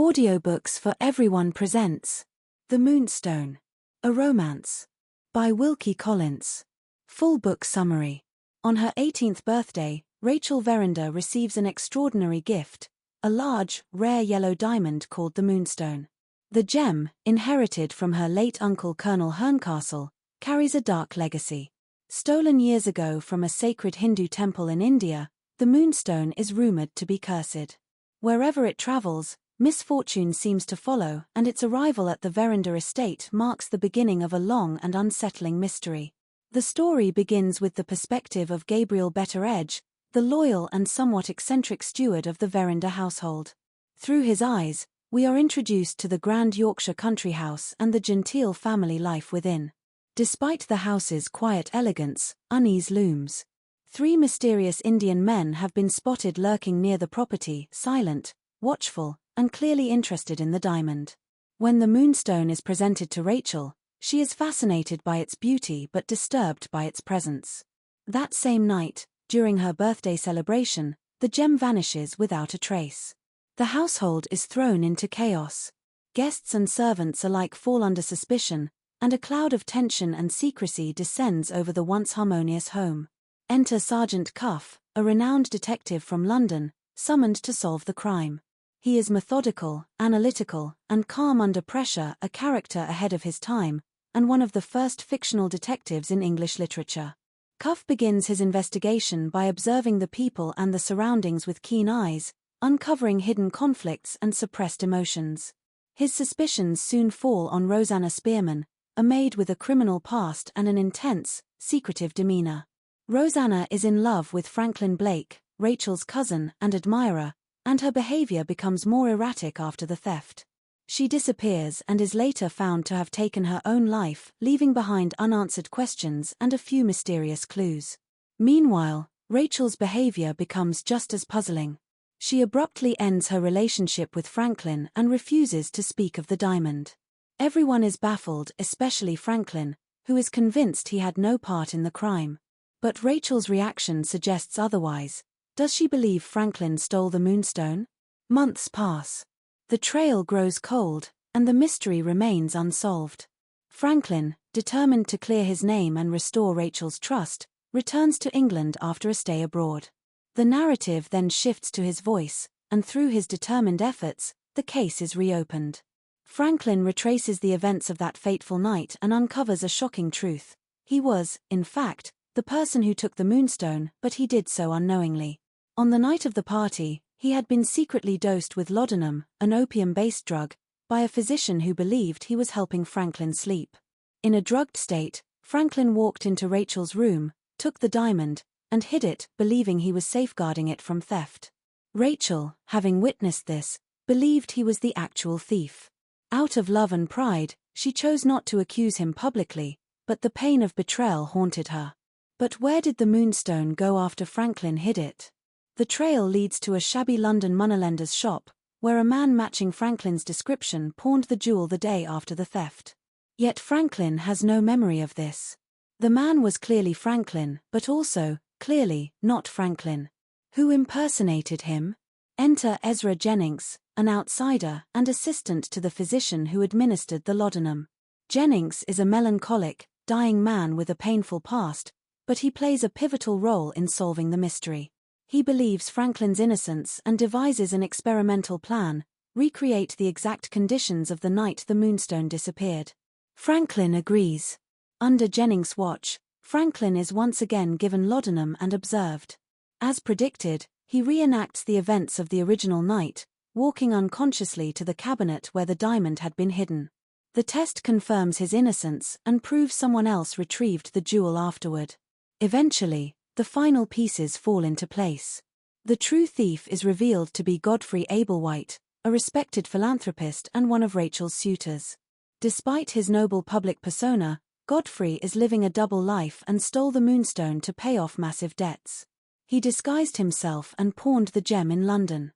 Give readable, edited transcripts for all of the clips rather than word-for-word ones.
Audiobooks for Everyone presents The Moonstone, a Romance by Wilkie Collins. Full book summary. On her 18th birthday, Rachel Verinder receives an extraordinary gift, a large, rare yellow diamond called the Moonstone. The gem, inherited from her late uncle Colonel Herncastle, carries a dark legacy. Stolen years ago from a sacred Hindu temple in India, the Moonstone is rumored to be cursed. Wherever it travels, misfortune seems to follow, and its arrival at the Verinder estate marks the beginning of a long and unsettling mystery. The story begins with the perspective of Gabriel Betteredge, the loyal and somewhat eccentric steward of the Verinder household. Through his eyes, we are introduced to the grand Yorkshire country house and the genteel family life within. Despite the house's quiet elegance, unease looms. 3 mysterious Indian men have been spotted lurking near the property, silent, watchful, and clearly interested in the diamond. When the Moonstone is presented to Rachel, she is fascinated by its beauty but disturbed by its presence. That same night, during her birthday celebration, the gem vanishes without a trace. The household is thrown into chaos. Guests and servants alike fall under suspicion, and a cloud of tension and secrecy descends over the once harmonious home. Enter Sergeant Cuff, a renowned detective from London, summoned to solve the crime. He is methodical, analytical, and calm under pressure, a character ahead of his time, and one of the first fictional detectives in English literature. Cuff begins his investigation by observing the people and the surroundings with keen eyes, uncovering hidden conflicts and suppressed emotions. His suspicions soon fall on Rosanna Spearman, a maid with a criminal past and an intense, secretive demeanor. Rosanna is in love with Franklin Blake, Rachel's cousin and admirer, and her behavior becomes more erratic after the theft. She disappears and is later found to have taken her own life, leaving behind unanswered questions and a few mysterious clues. Meanwhile, Rachel's behavior becomes just as puzzling. She abruptly ends her relationship with Franklin and refuses to speak of the diamond. Everyone is baffled, especially Franklin, who is convinced he had no part in the crime. But Rachel's reaction suggests otherwise. Does she believe Franklin stole the Moonstone? Months pass. The trail grows cold, and the mystery remains unsolved. Franklin, determined to clear his name and restore Rachel's trust, returns to England after a stay abroad. The narrative then shifts to his voice, and through his determined efforts, the case is reopened. Franklin retraces the events of that fateful night and uncovers a shocking truth. He was, in fact, the person who took the Moonstone, but he did so unknowingly. On the night of the party, he had been secretly dosed with laudanum, an opium-based drug, by a physician who believed he was helping Franklin sleep. In a drugged state, Franklin walked into Rachel's room, took the diamond, and hid it, believing he was safeguarding it from theft. Rachel, having witnessed this, believed he was the actual thief. Out of love and pride, she chose not to accuse him publicly, but the pain of betrayal haunted her. But where did the Moonstone go after Franklin hid it? The trail leads to a shabby London moneylender's shop, where a man matching Franklin's description pawned the jewel the day after the theft. Yet Franklin has no memory of this. The man was clearly Franklin, but also, clearly, not Franklin. Who impersonated him? Enter Ezra Jennings, an outsider and assistant to the physician who administered the laudanum. Jennings is a melancholic, dying man with a painful past, but he plays a pivotal role in solving the mystery. He believes Franklin's innocence and devises an experimental plan, recreate the exact conditions of the night the Moonstone disappeared. Franklin agrees. Under Jennings' watch, Franklin is once again given laudanum and observed. As predicted, he reenacts the events of the original night, walking unconsciously to the cabinet where the diamond had been hidden. The test confirms his innocence and proves someone else retrieved the jewel afterward. Eventually, the final pieces fall into place. The true thief is revealed to be Godfrey Ablewhite, a respected philanthropist and one of Rachel's suitors. Despite his noble public persona, Godfrey is living a double life and stole the Moonstone to pay off massive debts. He disguised himself and pawned the gem in London.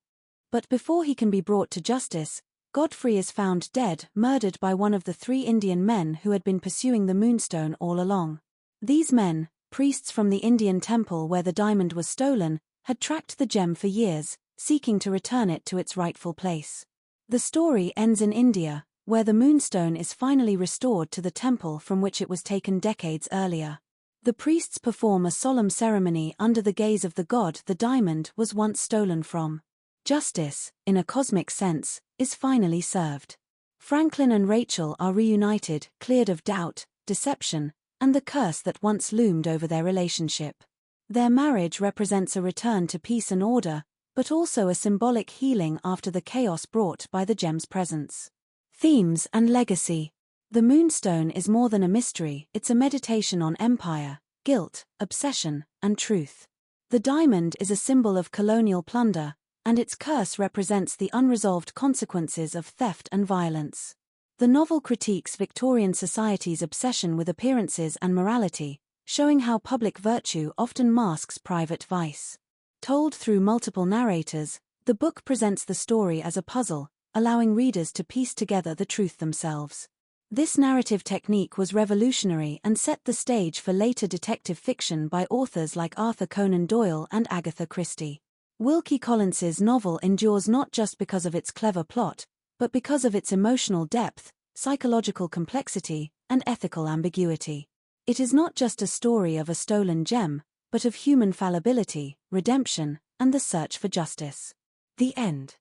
But before he can be brought to justice, Godfrey is found dead, murdered by one of the 3 Indian men who had been pursuing the Moonstone all along. These men, priests from the Indian temple where the diamond was stolen, had tracked the gem for years, seeking to return it to its rightful place. The story ends in India, where the Moonstone is finally restored to the temple from which it was taken decades earlier. The priests perform a solemn ceremony under the gaze of the god the diamond was once stolen from. Justice, in a cosmic sense, is finally served. Franklin and Rachel are reunited, cleared of doubt, deception, and the curse that once loomed over their relationship. Their marriage represents a return to peace and order, but also a symbolic healing after the chaos brought by the gem's presence. Themes and legacy. The Moonstone is more than a mystery, it's a meditation on empire, guilt, obsession, and truth. The diamond is a symbol of colonial plunder, and its curse represents the unresolved consequences of theft and violence. The novel critiques Victorian society's obsession with appearances and morality, showing how public virtue often masks private vice. Told through multiple narrators, the book presents the story as a puzzle, allowing readers to piece together the truth themselves. This narrative technique was revolutionary and set the stage for later detective fiction by authors like Arthur Conan Doyle and Agatha Christie. Wilkie Collins's novel endures not just because of its clever plot, but because of its emotional depth, psychological complexity, and ethical ambiguity. It is not just a story of a stolen gem, but of human fallibility, redemption, and the search for justice. The end.